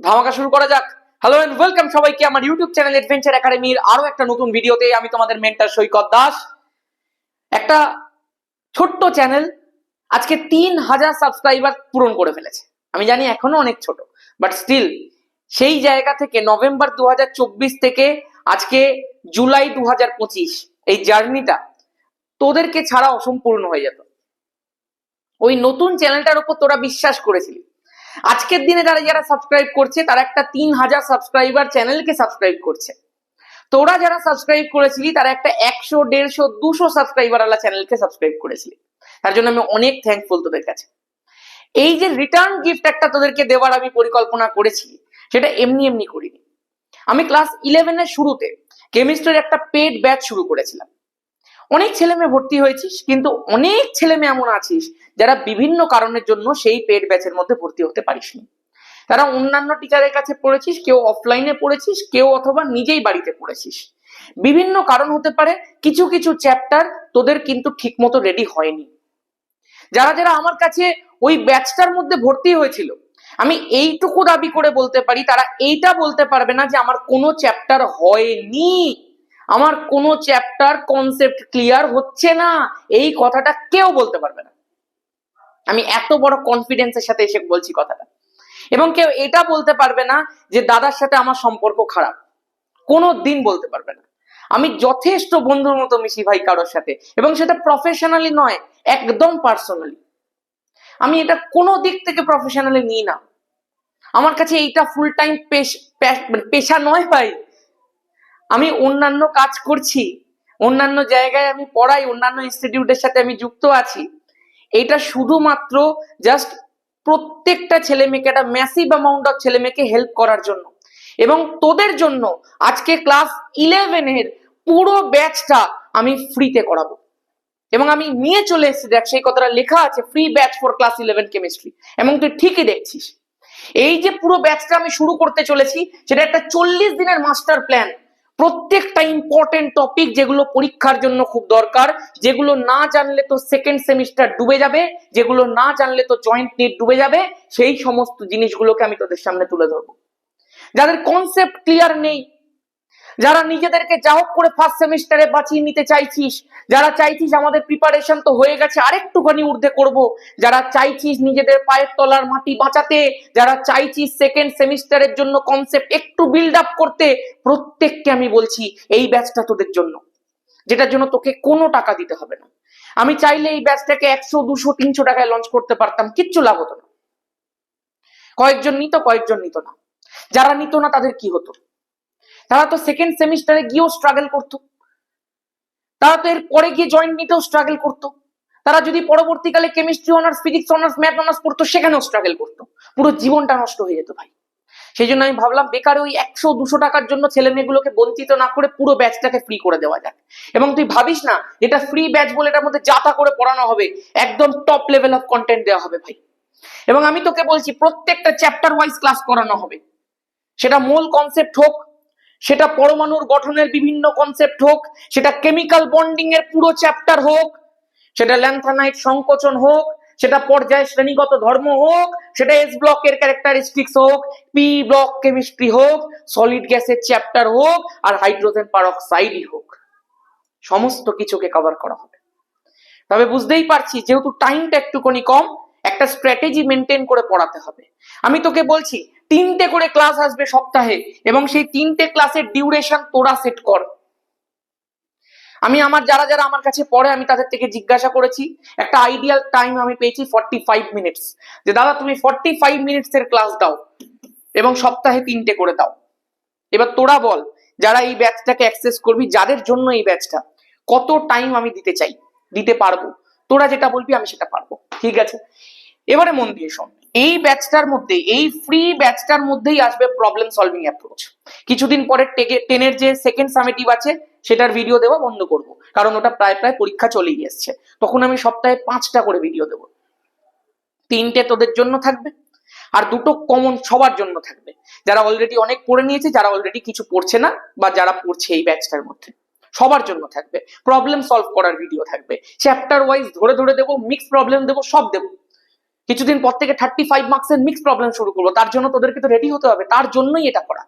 ধামাকা শুরু করা যাক। হ্যালো এন্ড ওয়েলকাম সবাইকে আমার ইউটিউব চ্যানেল অ্যাডভেঞ্চার একাডেমির আরো একটা নতুন ভিডিওতে। আমি তোমাদের মেন্টর সৈকত দাস। একটা ছোট্ট চ্যানেল আজকে 3000 সাবস্ক্রাইবার পূরণ করে ফেলেছে। আমি জানি এখনো অনেক ছোট, বাট স্টিল সেই জায়গা থেকে নভেম্বর 2024 থেকে আজকে জুলাই 2025 এই জার্নিটা তোদেরকে ছাড়া অসম্পূর্ণ হয়ে যেত। ওই নতুন চ্যানেলটার উপর তোরা বিশ্বাস করেছিলি। আজকের দিনে যারা সাবস্ক্রাইব করছে তারা একটা 3000 সাবস্ক্রাইবার চ্যানেলকে সাবস্ক্রাইব করছে। তোরা যারা সাবস্ক্রাইব করেছিলি তারা একটা 100, 150, 200 সাবস্ক্রাইবার ওয়ালা চ্যানেলকে সাবস্ক্রাইব করেছিলি। তার জন্য আমি অনেক থ্যাঙ্কফুল তোদের কাছে। এই যে রিটার্ন গিফট একটা তোদেরকে দেওয়ার আমি পরিকল্পনা করেছি, সেটা এমনি এমনি করিনি। আমি ক্লাস 11 এর শুরুতে কেমিস্ট্রির একটা পেড ব্যাচ শুরু করেছিলাম। অনেক ছেলে মেয়ে ভর্তি হয়েছিস, কিন্তু অনেক ছেলে মেয়ে এমন আছিস যারা বিভিন্ন কারণের জন্য সেই পেড ব্যাচের মধ্যে ভর্তি হতে পারিসনি। তারা অন্যান্য টিচারের কাছে পড়েছিস, কেউ অফলাইনে পড়েছিস, কেউ অথবা নিজেই বাড়িতে পড়েছিস। বিভিন্ন কারণ হতে পারে, কিছু কিছু চ্যাপ্টার তোদের কিন্তু ঠিক মতো রেডি হয়নি। যারা যারা আমার কাছে ওই ব্যাচটার মধ্যে ভর্তি হয়েছিল, আমি এইটুকু দাবি করে বলতে পারি তারা এইটা বলতে পারবে না যে আমার কোনো চ্যাপ্টার হয়নি, আমার কোনো চ্যাপ্টার কনসেপ্ট ক্লিয়ার হচ্ছে না, এই কথাটা কেউ বলতে পারবে না। আমি এত বড় কনফিডেন্সের সাথে এসে বলছি কথাটা। এবং কেউ এটা বলতে পারবে না যে দাদার সাথে আমার সম্পর্ক খারাপ, কোনো দিন বলতে পারবে না। আমি যথেষ্ট বন্ধুর মতো মিশি ভাই কারোর সাথে, এবং সেটা প্রফেশনালি নয়, একদম পার্সোনালি। আমি এটা কোনো দিক থেকে প্রফেশনালি নিই না। আমার কাছে এইটা ফুল টাইম পেশা নয় ভাই। আমি অন্যান্য কাজ করছি, অন্যান্য জায়গায় আমি পড়াই, অন্যান্য ইনস্টিটিউটের সাথে আমি যুক্ত আছি। এটা শুধুমাত্র জাস্ট প্রত্যেকটা ছেলে মেয়েকে, একটা ম্যাসিভ অ্যামাউন্ট অফ ছেলে মেয়েকে হেল্প করার জন্য। এবং তোদের জন্য আজকে ক্লাস 11 এর পুরো ব্যাচটা আমি ফ্রিতে করাবো। এবং আমি নিয়ে চলে এসেছি, দেখ সেই কথাটা লেখা আছে, free batch for class 11 chemistry. এবং তুই ঠিকই দেখছিস, এই যে পুরো ব্যাচটা আমি শুরু করতে চলেছি, সেটা একটা 40 দিনের মাস্টার প্ল্যান। প্রত্যেকটা ইম্পর্টেন্ট টপিক যেগুলো পরীক্ষার জন্য খুব দরকার, যেগুলো না জানলে তো সেকেন্ড সেমিস্টার ডুবে যাবে, যেগুলো না জানলে তো জয়েন্ট নিট ডুবে যাবে, সেই সমস্ত জিনিসগুলোকে আমি তোদের সামনে তুলে ধরবো। যাদের কনসেপ্ট ক্লিয়ার নেই, যারা নিজেদেরকে যা হোক করে ফার্স্ট সেমিস্টারে বাঁচিয়ে নিতে চাইছিস, যারা চাইছিস আমাদের প্রিপারেশন তো হয়ে গেছে আরেকটুখানি ঊর্ধ্বে করব, যারা চাইছিস নিজেদের পায়ের তলার মাটি বাঁচাতে, যারা চাইছিস সেকেন্ড সেমিস্টারের জন্য কনসেপ্ট একটু বিল্ড আপ করতে, প্রত্যেককে আমি বলছি এই ব্যাচটা তোদের জন্য, যেটার জন্য তোকে কোনো টাকা দিতে হবে না। আমি চাইলে এই ব্যাচটাকে 100, 200, 300 টাকায় লঞ্চ করতে পারতাম, কিচ্ছু লাভ হতো না। কয়েকজন নিত, কয়েকজন নিত না। যারা নিত না তাদের কি হতো? তারা তো সেকেন্ড সেমিস্টারে গিয়েও স্ট্রাগল করতো, তারা তো এর পরে গিয়ে জয়েন্ট নিতেও স্ট্রাগল করতো, তারা যদি পরবর্তীকালে chemistry honours, physics honours, math honours পড়তো, সেখানেও স্ট্রাগল করতো, পুরো জীবনটা নষ্ট হয়ে যেত ভাই। সেই জন্য আমি ভাবলাম বেকার ওই 100, 200 টাকার জন্য ছেলে মেয়েগুলোকে বঞ্চিত না করে পুরো ব্যাচটাকে ফ্রি করে দেওয়া যাক। এবং তুই ভাবিস না এটা ফ্রি ব্যাচ বলে এটার মধ্যে যা তা করে পড়ানো হবে, একদম টপ লেভেল অফ কন্টেন্ট দেওয়া হবে ভাই। এবং আমি তোকে বলছি প্রত্যেকটা চ্যাপ্টার ওয়াইজ ক্লাস করানো হবে। সেটা মূল কনসেপ্ট হোক, সেটা পরমাণুর গঠনের বিভিন্ন কনসেপ্ট হোক, সেটা কেমিক্যাল বন্ডিং এর পুরো চ্যাপ্টার হোক, সেটা ল্যান্থানাইট সংকোচন হোক, সেটা পর্যায় শ্রেণীগত ধর্ম হোক, সেটা এস ব্লকের ক্যারেক্টারিস্টিক্স হোক, পি ব্লক কেমিস্ট্রি হোক, সলিড গ্যাসের চ্যাপ্টার হোক, আর হাইড্রোজেন পারঅক্সাইডই হোক, সমস্ত কিছুকে কভার করা হবে। তবে বুঝতেই পারছি যেহেতু টাইমটা একটুখানি কম, একটা স্ট্র্যাটেজি মেনটেন করে পড়াতে হবে। আমি তোকে বলছি 3টে করে ক্লাস আসবে সপ্তাহে, এবং সেই 3টে ক্লাসের ডিউরেশন তোরা সেট কর। আমি যারা যারা আমার কাছে পড়ে আমি তাদের থেকে জিজ্ঞাসা করেছি, একটা আইডিয়াল টাইম আমি পেয়েছি 45 মিনিটস, যে দাদা তুমি 45 মিনিটস এর ক্লাস দাও এবং সপ্তাহে 3টে করে দাও। এবার তোরা বল, যারা এই ব্যাচটাকে অ্যাক্সেস করবি, যাদের জন্য এই ব্যাচটা, কত টাইম আমি দিতে চাই, দিতে পারবো? তোরা যেটা বলবি আমি সেটা পারবো, ঠিক আছে? এবারে মন দিয়ে শোন, এই ব্যাচটার মধ্যে, এই ফ্রি ব্যাচটার মধ্যেই আসবে প্রবলেম সলভিং অ্যাপ্রোচ। কিছুদিন পরে 10 যে সেকেন্ড সামেটিভ আছে সেটার ভিডিও দেওয়া বন্ধ করব, কারণ ওটা প্রায় পরীক্ষা চলেই এসছে। তখন আমি সপ্তাহে 5টা করে ভিডিও দেবো। 3টে তোদের জন্য থাকবে, আর 2টো কমন সবার জন্য থাকবে, যারা অলরেডি অনেক পড়ে নিয়েছে, যারা অলরেডি কিছু পড়ছে না, বা যারা পড়ছে এই ব্যাচটার মধ্যে, সবার জন্য থাকবে। প্রবলেম সলভ করার ভিডিও থাকবে, চ্যাপ্টার ওয়াইজ ধরে ধরে দেবো, মিক্স প্রবলেম দেবো, সব দেবো। কিছুদিন পর থেকে 35 মার্কসের মিক্স প্রবলেম শুরু করবো, তার জন্য তোদেরকে তো রেডি হতে হবে, তার জন্যই এটা করা।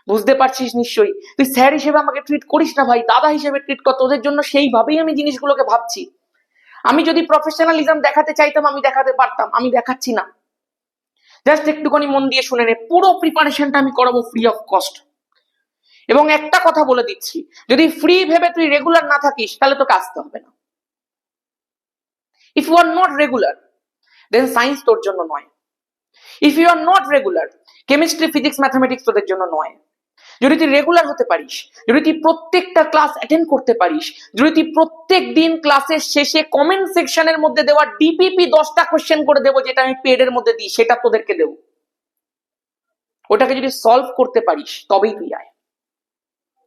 বুঝতে পারছিস নিশ্চয়ই? তুই স্যার হিসেবে আমাকে ট্রিট করিস না ভাই, দাদা হিসেবে ট্রিট কর, তোদের জন্য সেইভাবেই আমি জিনিসগুলোকে ভাবছি। আমি যদি প্রফেশনালিজম দেখাতে চাইতাম আমি দেখাতে পারতাম, আমি দেখাচ্ছি না। জাস্ট একটুখানি মন দিয়ে শুনে নে, পুরো প্রিপারেশনটা আমি করাবো ফ্রি অফ কস্ট। এবং একটা কথা বলে দিচ্ছি, যদি ফ্রি ভেবে তুই রেগুলার না থাকিস তাহলে তোকে আসতে হবে না। If you are not regular then science তোর জন্য নয়। If you are not regular, chemistry physics mathematics তোদের জন্য নয়। যদি তুই রেগুলার হতে পারিস, যদি তুই প্রত্যেকটা ক্লাস অ্যাটেন্ড করতে পারিস, যদি তুই প্রত্যেক দিন ক্লাসের শেষে কমেন্ট সেকশনের মধ্যে দেওয়া ডিপিপি 10টা কোশ্চেন করে দেবো যেটা আমি পেড এর মধ্যে দিই, সেটা তোদেরকে দেবো, ওটাকে যদি সলভ করতে পারিস তবেই তুই আয়,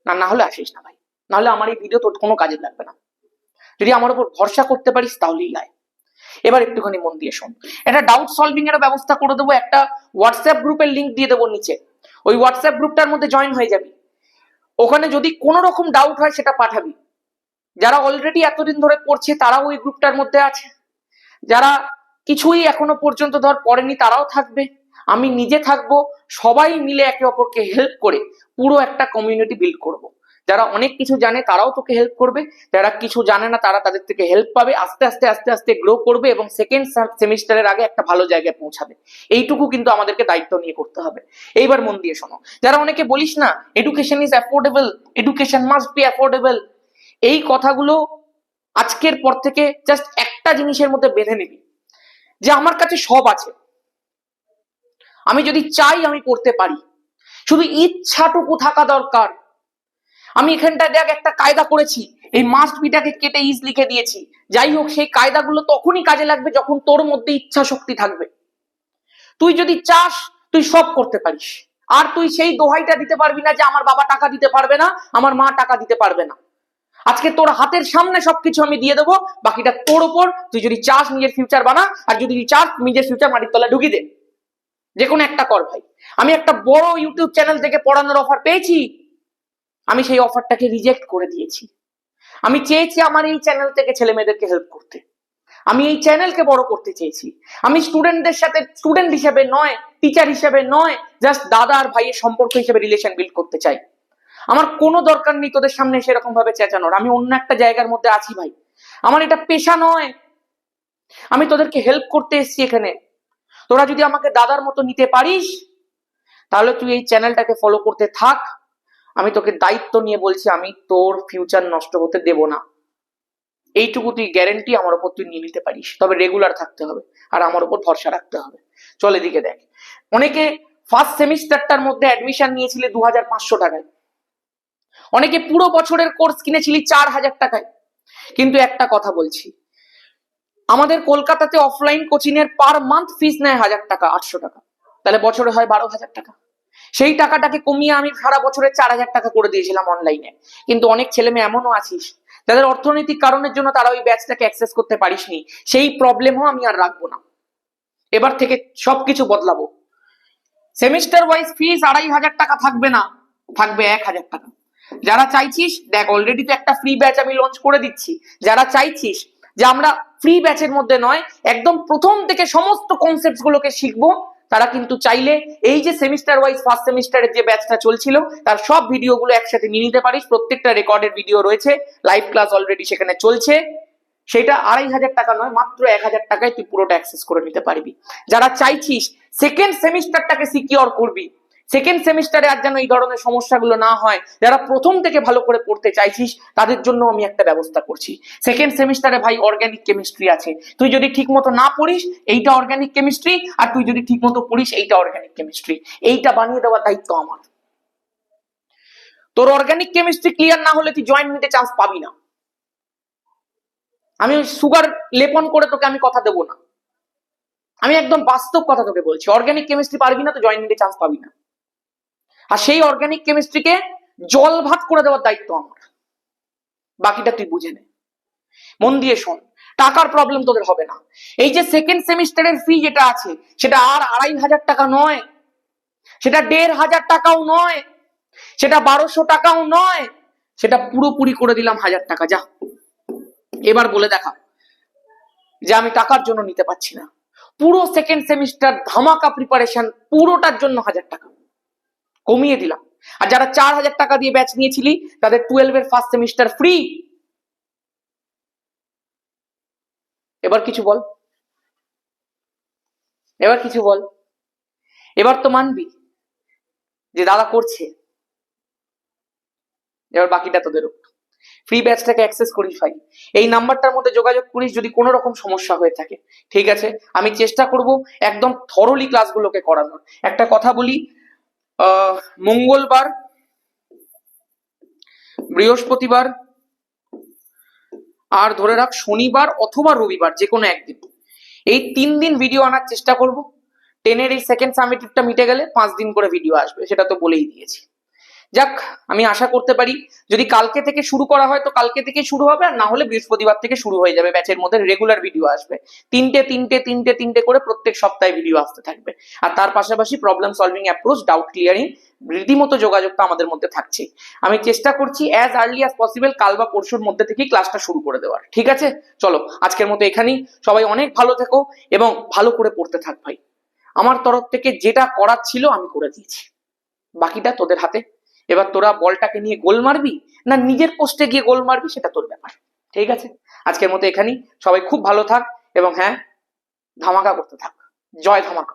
না হলে আসিস না ভাই। না হলে আমার এই ভিডিও তোর কোনো কাজে লাগবে না। যদি আমার উপর ভরসা করতে পারিস তাহলেই আয়। এবার একটুখানি মন দিয়ে শোন, একটা ডাউট সলভিং এর ব্যবস্থা করে দেবো, একটা হোয়াটসঅ্যাপ গ্রুপের লিংক দিয়ে দেবো নিচে, ওই হোয়াটসঅ্যাপ গ্রুপটার মধ্যে জয়েন হয়ে যাবি। ওখানে যদি কোনো রকম ডাউট হয় সেটা পাঠাবি। যারা অলরেডি এতদিন ধরে পড়ছে তারাও ওই গ্রুপটার মধ্যে আছে, যারা কিছুই এখনো পর্যন্ত ধর পড়েনি তারাও থাকবে, আমি নিজে থাকবো, সবাই মিলে একে অপরকে হেল্প করে পুরো একটা কমিউনিটি বিল্ড করব। যারা অনেক কিছু জানে তারাও তোকে হেল্প করবে, যারা কিছু জানে না তারা তাদের থেকে হেল্প পাবে, আস্তে আস্তে আস্তে আস্তে গ্রো করবে এবং সেকেন্ড সেমিস্টারের আগে একটা ভালো জায়গায় পৌঁছাবে। এইটুকু কিন্তু আমাদেরকে দায়িত্ব নিয়ে করতে হবে। এইবার মন দিয়ে শোনো, যারা অনেকে বলিস না education is affordable, education must be affordable, এই কথাগুলো আজকের পর থেকে জাস্ট একটা জিনিসের মধ্যে বেঁধে নিবি, যে আমার কাছে সব আছে, আমি যদি চাই আমি করতে পারি, শুধু ইচ্ছাটুকু থাকা দরকার। আমি এখানটায় দেখ একটা কায়দা করেছি, এই মাস্ট বিটাকে কেটে ইজ লিখে দিয়েছি। যাই হোক, সেই কায়দাগুলো তখনই কাজে লাগবে যখন তোর মধ্যে ইচ্ছা শক্তি থাকবে। তুই যদি চাস তুই সব করতে পারিস, আর তুই সেই দোহাইটা দিতে পারবি না যে আমার বাবা টাকা দিতে পারবে না, আমার মা টাকা দিতে পারবে না। আজকে তোর হাতের সামনে সবকিছু আমি দিয়ে দেবো, বাকিটা তোর উপর। তুই যদি চাস নিজের ফিউচার বানা, আর যদি চাস নিজের ফিউচার মাটির তলায় ঢুকিয়ে দে, যে কোনো একটা কর ভাই। আমি একটা বড় ইউটিউব চ্যানেল থেকে পড়ানোর অফার পেয়েছি, আমি সেই অফারটাকে রিজেক্ট করে দিয়েছি। আমি চেয়েছি আমার এই চ্যানেল থেকে ছেলে মেয়েদেরকে হেল্প করতে, আমি এই চ্যানেলকে বড় করতে চেয়েছি। আমি স্টুডেন্টদের সাথে স্টুডেন্ট হিসেবে নয়, টিচার হিসেবে নয়, জাস্ট দাদা আর ভাইয়ের সম্পর্ক হিসেবে রিলেশন বিল্ড করতে চাই। আমার কোনো দরকার নেই তোদের সামনে সেরকম ভাবে চেঁচানোর, আমি অন্য একটা জায়গার মধ্যে আছি ভাই, আমার এটা পেশা নয়, আমি তোদেরকে হেল্প করতে এসেছি এখানে। তোরা যদি আমাকে দাদার মতো নিতে পারিস তাহলে তুই এই চ্যানেলটাকে ফলো করতে থাক। আমি তোকে দায়িত্ব নিয়ে বলছি, আমি তোর ফিউচার নষ্ট হতে দেব না, এইটুকু তুই গ্যারেন্টি আমার উপর তুই নিয়ে নিতে পারিস, তবে রেগুলার থাকতে হবে আর আমার উপর ভরসা রাখতে হবে। চল এদিকে দেখ, অনেকে ফার্স্ট সেমিস্টারটার মধ্যে অ্যাডমিশন নিয়েছিলে 2500 টাকায়, অনেকে পুরো বছরের কোর্স কিনেছিলি 4000 টাকায়। কিন্তু একটা কথা বলছি, আমাদের কলকাতাতে অফলাইন কোচিং এর পার মান্থ ফিস নেয় 1000 টাকা, 800 টাকা, তাহলে বছরে হয় 12,000 টাকা। সেই টাকাটাকে কমিয়ে আমি সারা বছরে 4000 টাকা করে দিয়েছিলাম অনলাইনে। কিন্তু অনেক ছেলে মেয়ে এমনও আছিস যাদের অর্থনৈতিক কারণের জন্য তারা ওই ব্যাচটাকে অ্যাক্সেস করতে পারিসনি, সেই প্রবলেমও আমি আর রাখবো না। এবার থেকে সবকিছু বদলাবো। সেমিস্টার ওয়াইজ ফিস 2500 টাকা থাকবে না, থাকবে 1000 টাকা। যারা চাইছিস, দেখ অলরেডি তো একটা ফ্রি ব্যাচ আমি লঞ্চ করে দিচ্ছি, যারা চাইছিস যে আমরা ফ্রি ব্যাচের মধ্যে নয় একদম প্রথম থেকে সমস্ত কনসেপ্টস গুলোকে শিখবো, তারা কিন্তু চাইলে এই যে সেমিস্টার ওয়াইজ ফার্স্ট সেমিস্টারের যে ব্যাচটা চলছিল তার সব ভিডিওগুলো একসাথে নিয়ে নিতে পারিস। প্রত্যেকটা রেকর্ডেড ভিডিও রয়েছে, লাইভ ক্লাস অলরেডি সেখানে চলছে। সেটা 2500 টাকা নয়, মাত্র 1000 টাকায় তুই পুরোটা অ্যাক্সেস করে নিতে পারবি। যারা চাইছিস সেকেন্ড সেমিস্টারটাকে সিকিউর করবি, সেকেন্ড সেমিস্টারে আর যেন এই ধরনের সমস্যাগুলো না হয়, যারা প্রথম থেকে ভালো করে পড়তে চাইছিস তাদের জন্য আমি একটা ব্যবস্থা করছি। সেকেন্ড সেমিস্টারে ভাই অর্গানিক কেমিস্ট্রি আছে, তুই যদি ঠিক মতো না পড়িস এইটা অর্গানিক কেমিস্ট্রি, আর তুই যদি ঠিক মতো পড়িস এইটা অর্গানিক কেমিস্ট্রি, এইটা বানিয়ে দেওয়ার দায়িত্ব আমার। তোর অর্গানিক কেমিস্ট্রি ক্লিয়ার না হলে তুই জয়েন্ট নিতে চান্স পাবি না। আমি সুগার লেপন করে তোকে আমি কথা দেবো না, আমি একদম বাস্তব কথা তোকে বলছি। অর্গানিক কেমিস্ট্রি পারবি না তো জয়েন্ট নিতে চান্স পাবি না, আর সেই অর্গানিক কেমিস্ট্রিকে জল ভাত করে দেওয়ার দায়িত্ব আমার, বাকিটা তুই বুঝে নে। মন দিয়ে শোন, টাকার প্রবলেম তোদের হবে না। এই যে সেকেন্ড সেমিস্টারের ফি যেটা আছে সেটা আর 2500 টাকা নয়, সেটা 1500 টাকাও নয়, সেটা 1200 টাকাও নয়, সেটা পুরোপুরি করে দিলাম 1000 টাকা। যা এবার বলে দেখা যে আমি টাকার জন্য নিতে পারছি না। পুরো সেকেন্ড সেমিস্টার ধামাকা প্রিপারেশন পুরোটার জন্য 1000 টাকা কমিয়ে দিলাম। আর যারা 4000 টাকা দিয়ে ব্যাচ নিয়েছিলি তাদের 12 এর ফার্স্ট সেমিস্টার ফ্রি। এবার কিছু বল, এবার কিছু বল, এবার তো মানবি যে দাদা করছে। এবার বাকিটা তোদের ফ্রি ব্যাচটাকে অ্যাক্সেস করিস ভাই, এই নাম্বারটার মধ্যে যোগাযোগ করিস যদি কোনো রকম সমস্যা হয়ে থাকে। ঠিক আছে, আমি চেষ্টা করব একদম থরলি ক্লাসগুলোকে করানোর। একটা কথা বলি, মঙ্গলবার, বৃহস্পতিবার আর ধরে রাখ শনিবার অথবা রবিবার, যে কোনো একদিন, এই 3 দিন ভিডিও আনার চেষ্টা করব। 10 এর এই সেকেন্ড সামিটিভটা মিটে গেলে 5 দিন করে ভিডিও আসবে, সেটা তো বলেই দিয়েছি। যাক, আমি আশা করতে পারি যদি কালকে থেকে শুরু করা হয় তো কালকে থেকে শুরু হবে, আর না হলে বৃহস্পতিবার থেকে শুরু হয়ে যাবে। ব্যাচের মধ্যে রেগুলার ভিডিও আসবে, তিনটে করে প্রত্যেক সপ্তাহে ভিডিও আসতে থাকবে। আর তার পাশাপাশি problem solving approach, doubt clearing, রীতিমতো যোগাযোগটা আমাদের মধ্যে থাকছেই। আমি চেষ্টা করছি অ্যাজ আর্লি অ্যাজ পসিবল কাল বা পরশুর মধ্যে থেকেই ক্লাসটা শুরু করে দেওয়ার। ঠিক আছে, চলো আজকের মতো এখানেই। সবাই অনেক ভালো থেকো এবং ভালো করে পড়তে থাক ভাই। আমার তরফ থেকে যেটা করার ছিল আমি করে দিয়েছি, বাকিটা তোদের হাতে। এবার তোরা বলটাকে নিয়ে গোল মারবি না নিজের পোস্টে গিয়ে গোল মারবি, সেটা তোর ব্যাপার। ঠিক আছে, আজকের মতো এখানেই। সবাই খুব ভালো থাক এবং হ্যাঁ, ধামাকা করতে থাক। জয় ধামাকা।